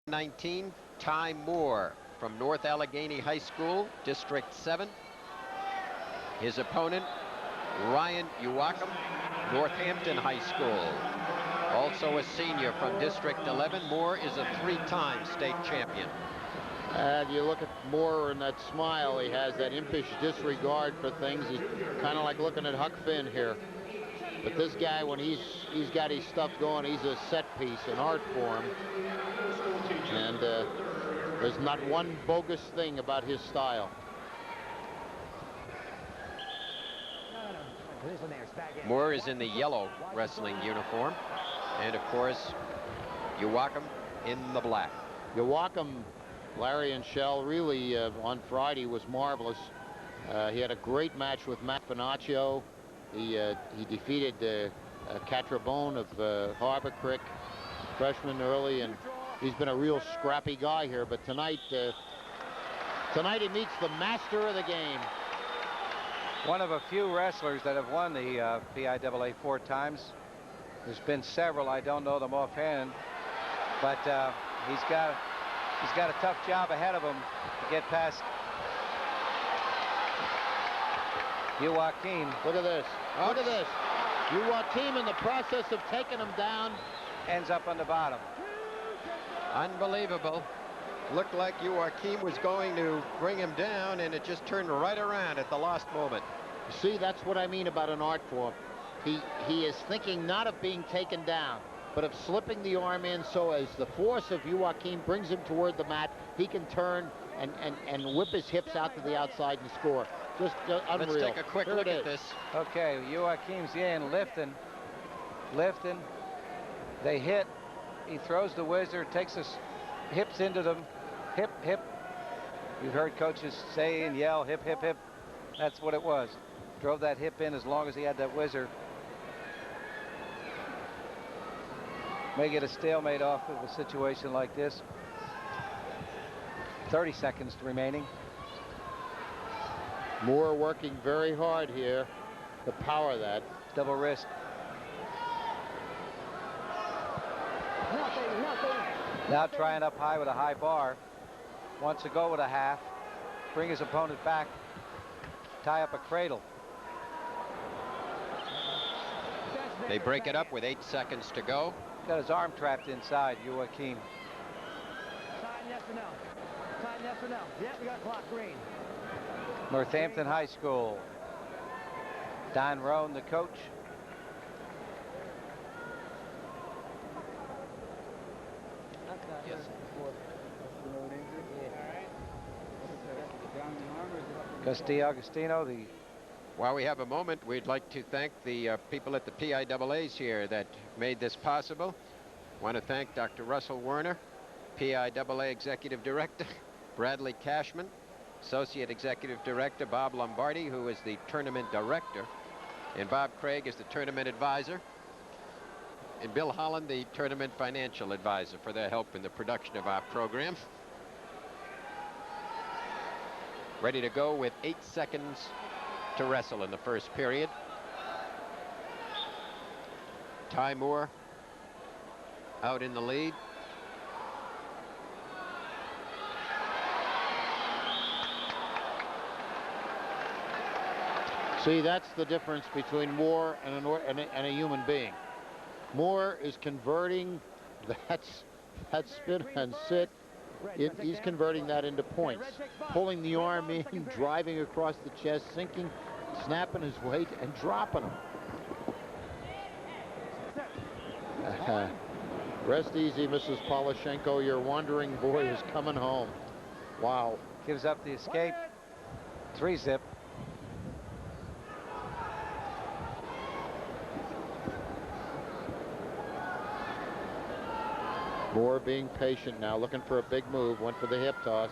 19, Ty Moore from North Allegheny High School, District 7. His opponent, Ryan Youwakim, Northampton High School. Also a senior from District 11. Moore is a three-time state champion. And you look at Moore and that smile he has, that impish disregard for things. He's kind of like looking at Huck Finn here. But this guy, when he's got his stuff going, he's a set piece, an art form. And there's not one bogus thing about his style. Moore is in the yellow wrestling uniform. And of course, Youwakim in the black. Youwakim, Larry and Shell, really on Friday was marvelous. He had a great match with Matt Finaccio. He defeated Catrabone of Harbor Creek, freshman early, and he's been a real scrappy guy here. But tonight he meets the master of the game. One of a few wrestlers that have won the PIAA 4 times. There's been several. I don't know them offhand, but he's got a tough job ahead of him to get past Youwakim. Look at this. Look at this. Youwakim, in the process of taking him down, ends up on the bottom. Unbelievable. Looked like Youwakim was going to bring him down, and it just turned right around at the last moment. See, that's what I mean about an art form. He is thinking not of being taken down, but of slipping the arm in so as the force of Youwakim brings him toward the mat, he can turn and whip his hips out to the outside and score. Just unreal. Let's take a quick look at this. Okay, Youwakim's in, lifting. They hit. He throws the whizzer, takes his hips into them. Hip, hip. You've heard coaches say and yell, hip, hip, hip. That's what it was. Drove that hip in as long as he had that whizzer. May get a stalemate off of a situation like this. 30 seconds remaining. Moore working very hard here to power that. Double wrist. Now trying up high with a high bar. Wants to go with a half. Bring his opponent back. Tie up a cradle. They break it up with 8 seconds to go. Got his arm trapped inside, Youwakim. Yes or no? Yes or no? Yep, we got clock green. Northampton High School. Don Roan, the coach. Yes. Gus D'Agostino, the... While we have a moment, we'd like to thank the people at the PIAAs here that made this possible. Want to thank Dr. Russell Werner, PIAA Executive Director, Bradley Cashman, Associate Executive Director Bob Lombardi, who is the Tournament Director, and Bob Craig is the Tournament Advisor, and Bill Holland, the Tournament Financial Advisor, for their help in the production of our program. Ready to go with 8 seconds to wrestle in the first period. Ty Moore out in the lead. See, that's the difference between Moore and a human being. Moore is converting that spin and sit. He's converting that into points. Pulling the arm in, driving across the chest, sinking, snapping his weight, and dropping him. Rest easy, Mrs. Polishenko. Your wandering boy is coming home. Wow. Gives up the escape. 3-zip. Moore being patient now, looking for a big move. Went for the hip toss.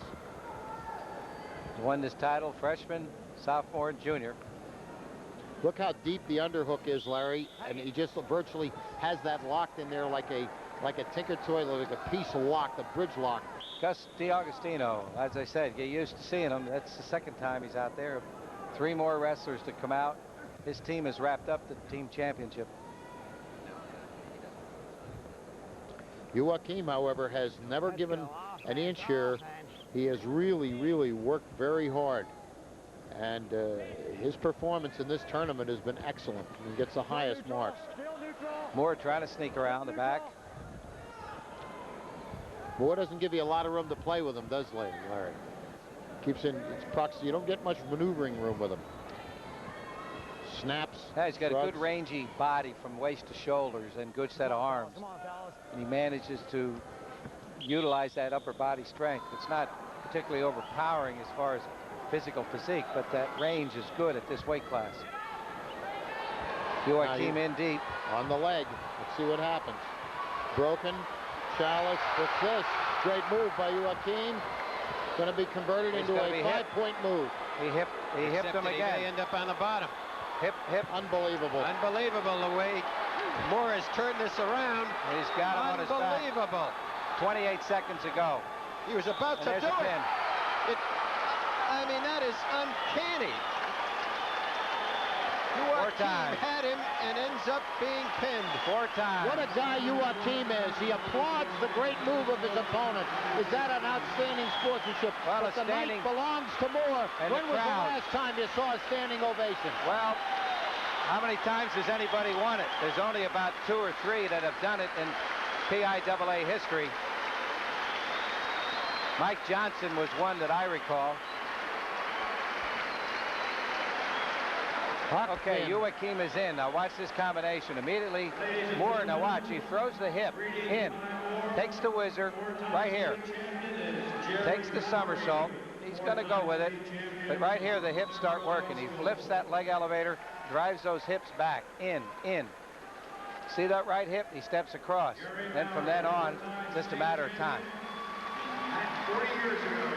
Won this title, freshman, sophomore, and junior. Look how deep the underhook is, Larry, and he just virtually has that locked in there like a Tinker Toy, like a piece of lock, the bridge lock. Gus D'Agostino, as I said, get used to seeing him. That's the second time he's out there. 3 more wrestlers to come out. His team has wrapped up the team championship. Youwakim, however, has never given an inch here. He has really worked very hard. And his performance in this tournament has been excellent. He gets the highest marks. Moore trying to sneak around the back. Moore doesn't give you a lot of room to play with him, does Larry? Keeps in its proxy. You don't get much maneuvering room with him. Snaps. Yeah, he's got shrugs. a good rangy body from waist to shoulders and good set of arms. And he manages to utilize that upper body strength. It's not particularly overpowering as far as physical physique, but that range is good at this weight class. Youwakim in deep. On the leg. Let's see what happens. Broken. Chalice. What's this? Great move by Youwakim. Going to be converted into a 5-point move. He hipped him He again. may end up on the bottom. Hip. Unbelievable. Unbelievable the way Moore has turned this around. He's got him on his back. Unbelievable. 28 seconds ago. He was about And to there's do a it. pin. I mean, that is uncanny. Four times. Had him and ends up being pinned. 4 times. What a guy Youwakim is. He applauds the great move of his opponent. Is that an outstanding sportsmanship? Well, but the standing- night belongs to Moore. And When the was the crowd. last time you saw a standing ovation? Well, how many times has anybody won it? There's only about 2 or 3 that have done it in PIAA history. Mike Johnson was one that I recall. Okay, Youwakim is in. Now watch this combination. Immediately, Moore, now watch, he throws the hip in, takes the whizzer right here, takes the somersault. He's going to go with it, but right here the hips start working. He lifts that leg elevator, drives those hips back, in. See that right hip? He steps across. Then from then on, it's just a matter of time. 40 years ago,